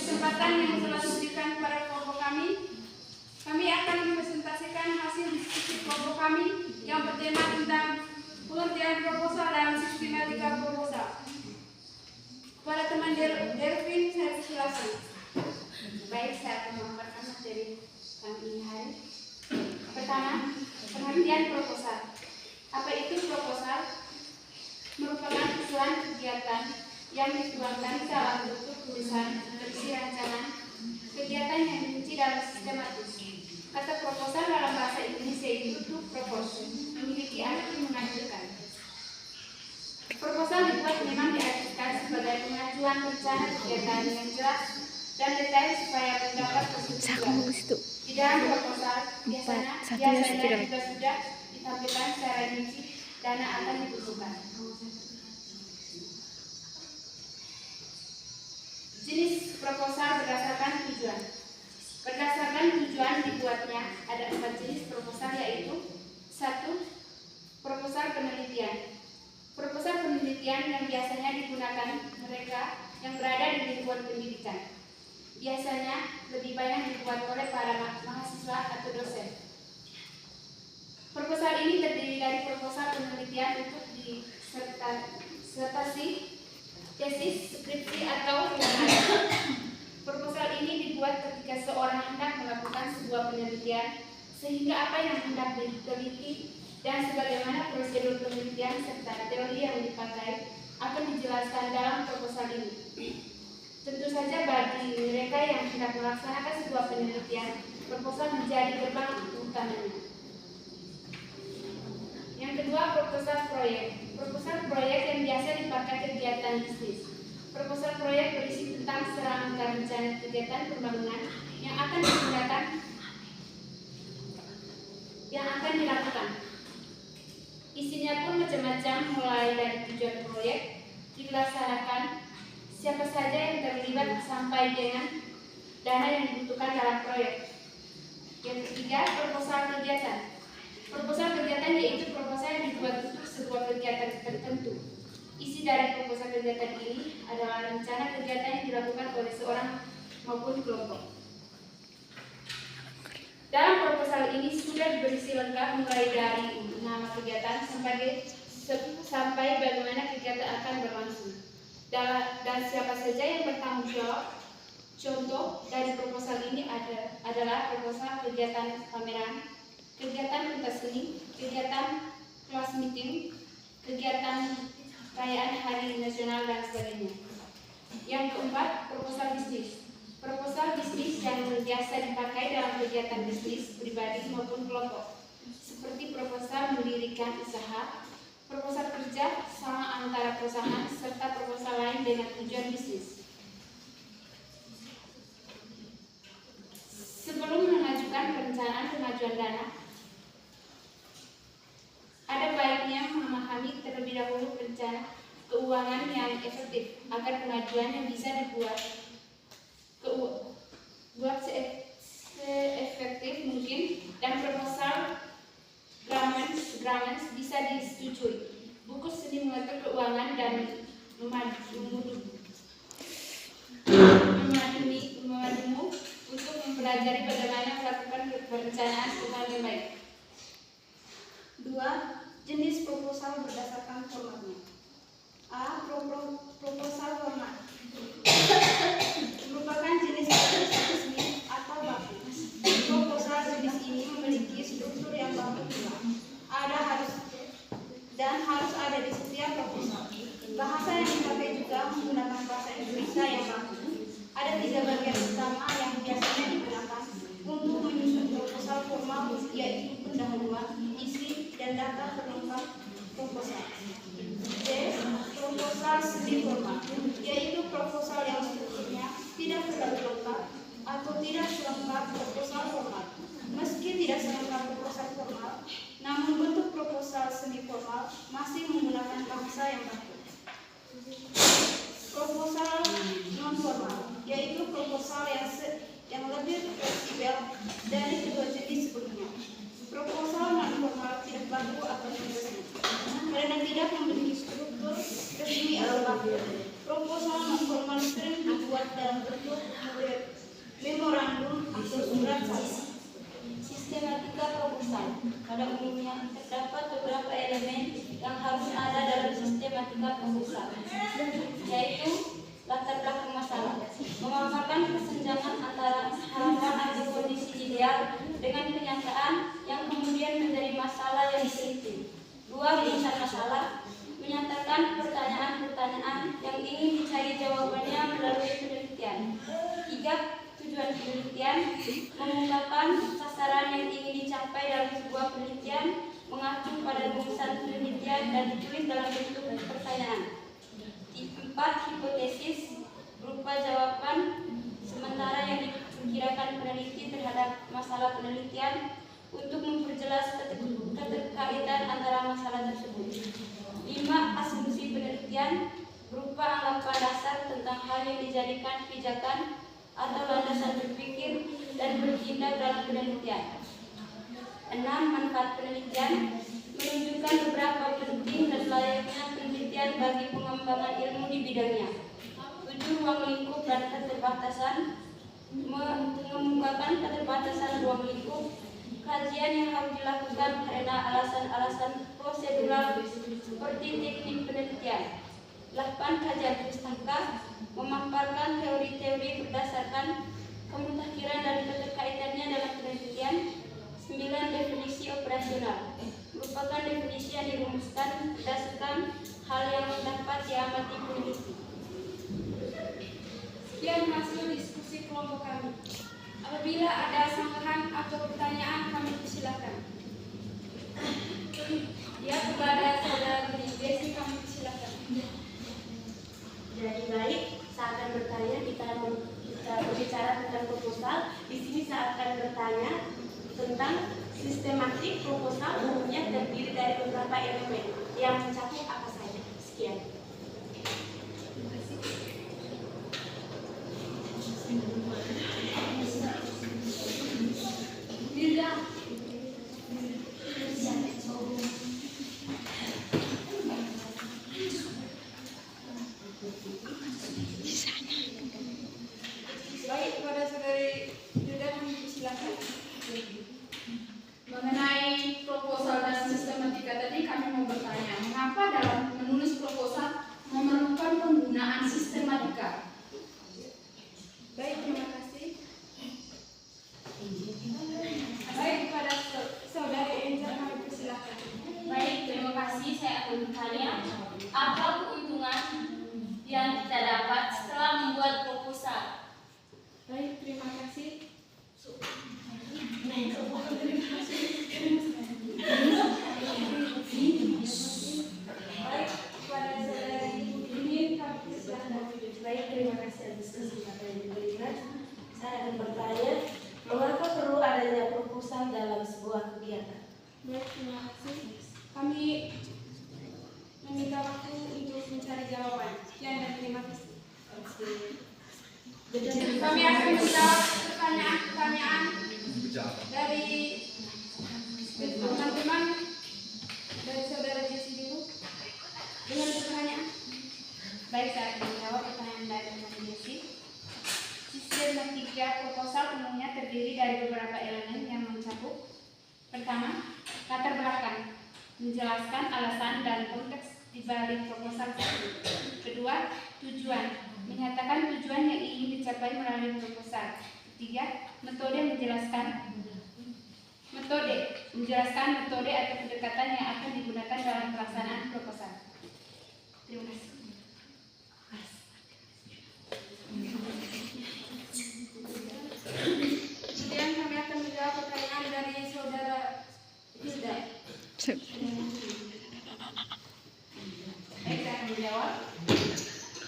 kesempatan yang telah diberikan kepada kelompok kami akan mempresentasikan hasil diskusi kelompok kami yang bertema tentang pengertian proposal dalam sistematika proposal. Kepada teman Dervin, saya silakan. Baik, saya akan memaparkan materi kami ini hari. Pertama, pengertian proposal. Apa itu proposal? Merupakan usulan kegiatan yang dituangkan dalam bentuk tulisan berisi rancangan kegiatan yang dirinci dalam sistematis. Kata proposal dalam bahasa Indonesia itu to propose, memiliki arti mengajukan. Proposal dibuat memang diajukan sebagai pengajuan rencana kegiatan yang jelas dan detail supaya mendapat persetujuan. Di dalam proposal biasanya juga sudah ditampilkan secara rinci dana akan dibutuhkan. Jenis proposal berdasarkan tujuan. Berdasarkan tujuan dibuatnya ada 4 jenis proposal, yaitu 1. Proposal penelitian. Proposal penelitian yang biasanya digunakan mereka yang berada di lingkungan pendidikan. Biasanya lebih banyak dibuat oleh para mahasiswa atau dosen. Proposal ini terdiri dari proposal penelitian untuk disertasi, tesis, skripsi, atau lain. Proposal ini dibuat ketika seorang hendak melakukan sebuah penelitian, sehingga apa yang hendak diteliti dan sebagaimana prosedur penelitian serta teori yang dipakai akan dijelaskan dalam proposal ini. Tentu saja bagi mereka yang hendak melaksanakan sebuah penelitian, proposal menjadi gerbang utamanya. Yang kedua, proposal proyek. Proposal proyek yang biasa dipakai kegiatan bisnis. Proposal proyek berisi tentang serangka rencana kegiatan pembangunan yang akan dilakukan. Isinya pun macam-macam, mulai dari tujuan proyek dilaksanakan, siapa saja yang terlibat, sampai dengan dana yang dibutuhkan dalam proyek. Yang ketiga, proposal kegiatan. Proposal kegiatan yaitu proposal yang dibuat untuk sebuah kegiatan tertentu. Isi dari proposal kegiatan ini adalah rencana kegiatan yang dilakukan oleh seorang maupun kelompok. Dalam proposal ini sudah berisi lengkap, mulai dari nama kegiatan sampai bagaimana kegiatan akan berlangsung dan siapa saja yang bertanggung jawab. Contoh dari proposal ini adalah proposal kegiatan pameran, kegiatan pentas seni, kegiatan kelas meeting, kegiatan perayaan hari nasional, dan sebagainya. Yang keempat, proposal bisnis. Proposal bisnis yang biasa dipakai dalam kegiatan bisnis pribadi maupun kelompok, seperti proposal mendirikan usaha, proposal kerja sama antara perusahaan, serta proposal lain dengan tujuan bisnis. Sebelum mengajukan perencanaan pengajuan dana, ada baiknya memahami terlebih dahulu rencana keuangan yang efektif agar pengajuan yang bisa dibuat seefektif mungkin dan proposal Gramens bisa disetujui. Buku seni mengatur keuangan dan memadumu untuk mempelajari bagaimana melakukan perencanaan keuangan yang baik. 2. Jenis proposal berdasarkan formatnya. A. Proposal format merupakan jenis resmi atau baku. Proposal jenis ini memiliki struktur yang baku pula. Harus ada di setiap proposal. Bahasa yang dipakai juga menggunakan bahasa Indonesia yang baku. Ada 3 bagian utama yang biasanya digunakan untuk menyusun proposal formal, yaitu pendahuluan, isi, dan data pelengkap proposal. D. Proposal semi formal, yaitu proposal yang strukturnya tidak terlalu lengkap atau tidak selengkap proposal formal. Meski tidak selengkap proposal formal, namun bentuk proposal semi formal masih menggunakan bahasa yang baku. Proposal non formal, yaitu proposal yang lebih fleksibel dari kedua jenis sebelumnya. Proposal non formal tidak baku atau resmi, karena tidak memiliki struktur resmi atau baku. Proposal non formal sering dibuat dalam bentuk surat sistematika proposal. Pada umumnya terdapat beberapa elemen yang harus ada dalam sistematika proposal, yaitu latar belakang masalah, memaparkan kesenjangan antara harapan atau kondisi ideal dengan kenyataan yang kemudian menjadi masalah yang diteliti. 2. Rujukan masalah, menyatakan pertanyaan-pertanyaan yang ingin dicari jawabannya melalui penelitian. 3. Tujuan penelitian, mengungkapkan sasaran yang ingin dicapai dalam sebuah penelitian, mengacu pada rumusan penelitian dan ditulis dalam bentuk pertanyaan. 4. Hipotesis, berupa jawaban sementara yang diperkirakan peneliti terhadap masalah penelitian untuk memperjelas keterkaitan antara masalah tersebut. 5. Asumsi penelitian, berupa anggapan dasar tentang hal yang dijadikan pijakan atau landasan berpikir dan bertindak dalam penelitian. 6. Manfaat penelitian, menunjukkan beberapa penting dan layaknya penelitian bagi pengembangan ilmu di bidangnya. 7. Ruang lingkup dan keterbatasan, mengemukakan keterbatasan ruang lingkup, kajian yang harus dilakukan karena alasan-alasan prosedural seperti teknik penelitian. 8. Kajian pustaka, memaparkan teori-teori berdasarkan kemutakhiran dan keterkaitannya dalam penelitian. 9. Definisi operasional, merupakan definisi yang dirumuskan berdasarkan hal yang dapat diamati peneliti. Sekian hasil diskusi kelompok kami. Apabila ada sanggahan atau pertanyaan, kami persilakan. Ya, kepada saudara Desi, kami persilakan. Jadi baik, saya akan bertanya, kita berbicara tentang proposal. Di sini saya akan bertanya tentang sistematik proposal, umumnya terdiri dari beberapa elemen yang mencakup apa saja. Sekian. Baik, kepada saudari Yuda, kami persilakan. Mengenai proposal dan sistematika tadi, kami mau bertanya, mengapa dalam menulis proposal memerlukan penggunaan sistematika? Baik, terima kasih. Baik, kepada saudari Enza, kami persilakan. Baik, terima kasih. Saya akan bertanya, apa keuntungan yang kita dapat setelah membuat proposal? Baik, terima kasih. Baik, kepada saudari Ini, kami persilakan. Baik, terima kasih atas kesempatan yang diberikan. Saya akan bertanya, mengapa perlu adanya proposal dalam sebuah kegiatan? Baik, terima kasih. Kami meminta waktu untuk mencari jawaban. Sekian dan terima kasih. Kami akan menjawab pertanyaan-pertanyaan dari teman-teman dari saudara Jesse dulu dengan pertanyaan. Baik, saya akan menjawab pertanyaan dari teman Jesse. Sistematika proposal umumnya terdiri dari beberapa elemen yang mencakup: pertama, latar belakang, menjelaskan alasan dan konteks di balik proposal tersebut. Kedua, tujuan, menyatakan tujuan yang ingin dicapai melalui proposal. Ketiga, metode, menjelaskan metode atau pendekatan yang akan digunakan dalam pelaksanaan proposal. Terima kasih. Kemudian kami akan menjawab pertanyaan dari saudara Hilda. Baik, saya akan menjawab.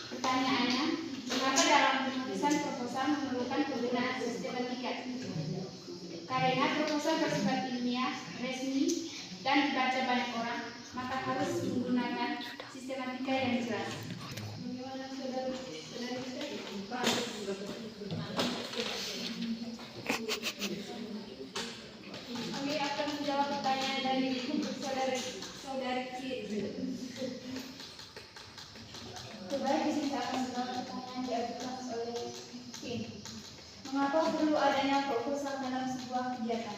Pertanyaannya, mengapa dalam penulisan proposal memerlukan penggunaan sistematika? Karena proposal bersifat ilmiah, resmi, dan dibaca banyak orang, maka harus menggunakan sistematika yang jelas. Bagaimana saudara Hilda? Kami akan menjawab pertanyaan dari saudari Ki. Baik, di sini saya akan menjawab pertanyaan yang diajukan oleh Kim. Mengapa perlu adanya proposal dalam sebuah kegiatan?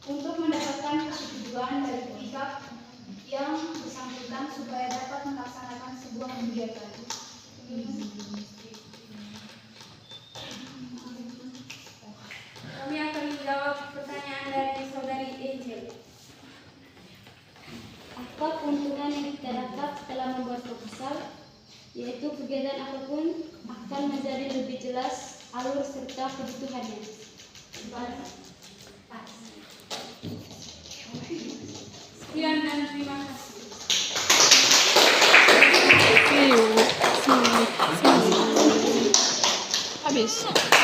Untuk mendapatkan persetujuan dari pihak yang bersangkutan supaya dapat melaksanakan sebuah kegiatan. Kami akan menjawab pertanyaan dari saudari Angel. Apa keuntungan yang kita dapat setelah membuat proposal? Yaitu kegiatan apapun akan menjadi lebih jelas alur serta kebutuhannya. Sekian dan terima kasih. Habis.